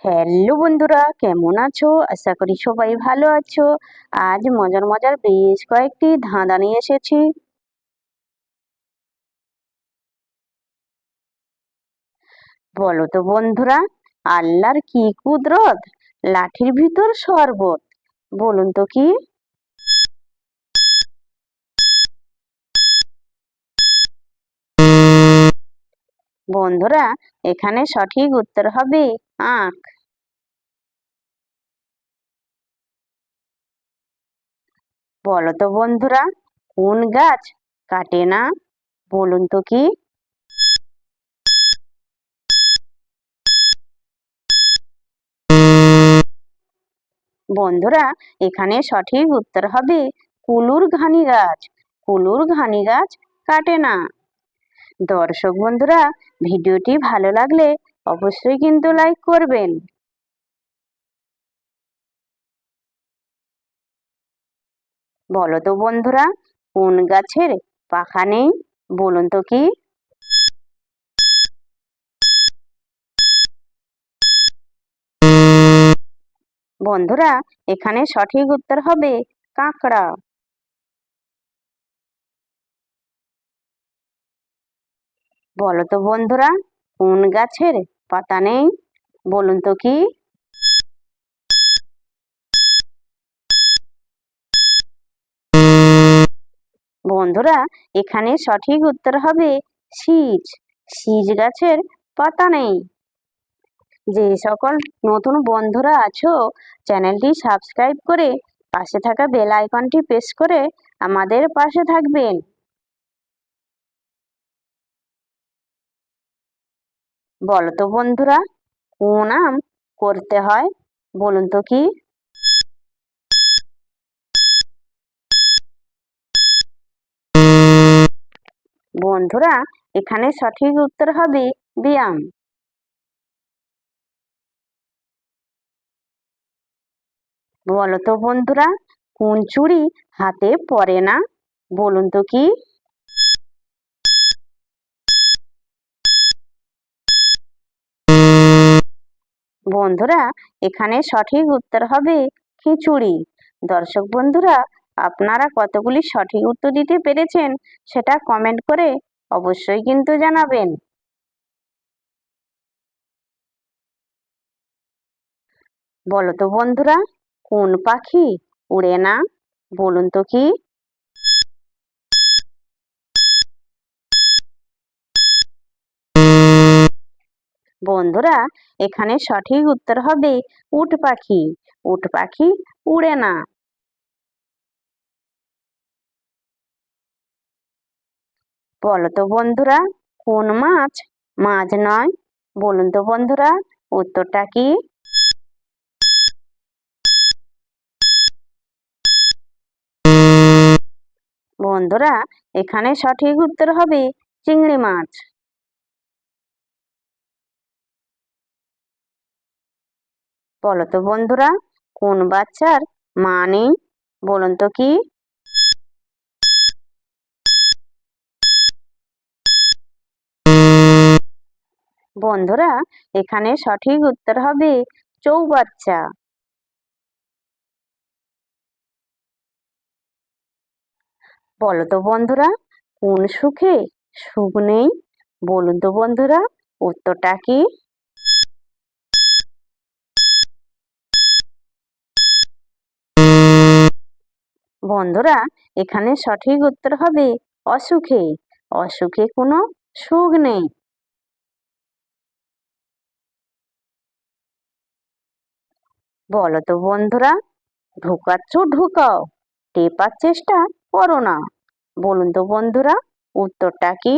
Hello বন্ধুরা, কেমন আছো? আশা করি সবাই ভালো আছো। আজ মজার মজার বেশ কয়েকটি ধাঁধা নিয়ে এসেছি। বলো তো বন্ধুরা, আল্লাহর কি কুদরত, লাঠির ভিতর শরবত, বলুন তো কি? বন্ধুরা, এখানে সঠিক উত্তর হবে আখ। বলো তো বন্ধুরা, কোন গাছ কাটে না, বলুন তো কি? বন্ধুরা, এখানে সঠিক উত্তর হবে কুলুর ঘানি গাছ। কুলুর ঘানি গাছ কাটে না। দর্শক বন্ধুরা, ভিডিওটি ভালো লাগলে অবশ্যই কিন্তু লাইক করবেন। বলো তো বন্ধুরা, কোন গাছের পাখা নেই, বলুন তো কি? বন্ধুরা, এখানে সঠিক উত্তর হবে কাঁকড়া। বলো তো বন্ধুরা, কোন গাছের পাতা নেই, বলুন তো কি? বন্ধুরা, এখানে সঠিক উত্তর হবে শীষ। শীষ গাছের পাতা নেই। যে সকল নতুন বন্ধুরা আছো, চ্যানেলটি সাবস্ক্রাইব করে পাশে থাকা বেল আইকনটি প্রেস করে আমাদের পাশে থাকবেন। বলো তো বন্ধুরা, কোন আম করতে হয়, বলুন তো কি? বন্ধুরা, এখানে সঠিক উত্তর হবে ব্যায়াম। বলো তো বন্ধুরা, কোন চুড়ি হাতে পড়ে না, বলুন তো কি? বন্ধুরা, এখানে সঠিক উত্তর হবে খিচুড়ি। দর্শক বন্ধুরা, আপনারা কতগুলি সঠিক উত্তর দিতে পেরেছেন সেটা কমেন্ট করে অবশ্যই কিন্তু জানাবেন। বলো তো বন্ধুরা, কোন পাখি উড়ে না, বলুন তো কি? বন্ধুরা, এখানে সঠিক উত্তর হবে উট পাখি। উট পাখি উড়ে না। বলো তো বন্ধুরা, কোন মাছ মাছ নয়, বলুন তো বন্ধুরা, উত্তরটা কি? বন্ধুরা, এখানে সঠিক উত্তর হবে চিংড়ি মাছ। বলো তো বন্ধুরা, কোন বাচ্চার মা নেই, বলুন তো কি? বন্ধুরা, এখানে সঠিক উত্তর হবে চৌবাচ্চা। বলো তো বন্ধুরা, কোন সুখে সুখ নেই, বলুন তো বন্ধুরা, উত্তরটা কি? বন্ধুরা, এখানে সঠিক উত্তর হবে অসুখে। অসুখে কোনো সুখ নেই। বলো তো বন্ধুরা, ঢোকাচ্ছ ঢুকাও, টেপার চেষ্টা করো না, বলুন তো বন্ধুরা, উত্তরটা কি?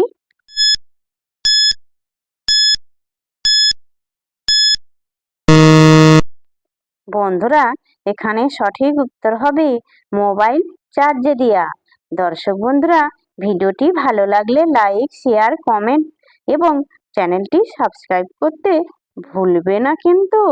বন্ধুরা, এখানে সঠিক উত্তর হবে মোবাইল চার্জে দেয়া। দর্শক বন্ধুরা, ভিডিওটি ভালো লাগলে লাইক, শেয়ার, কমেন্ট এবং চ্যানেলটি সাবস্ক্রাইব করতে ভুলবে না কিন্তু।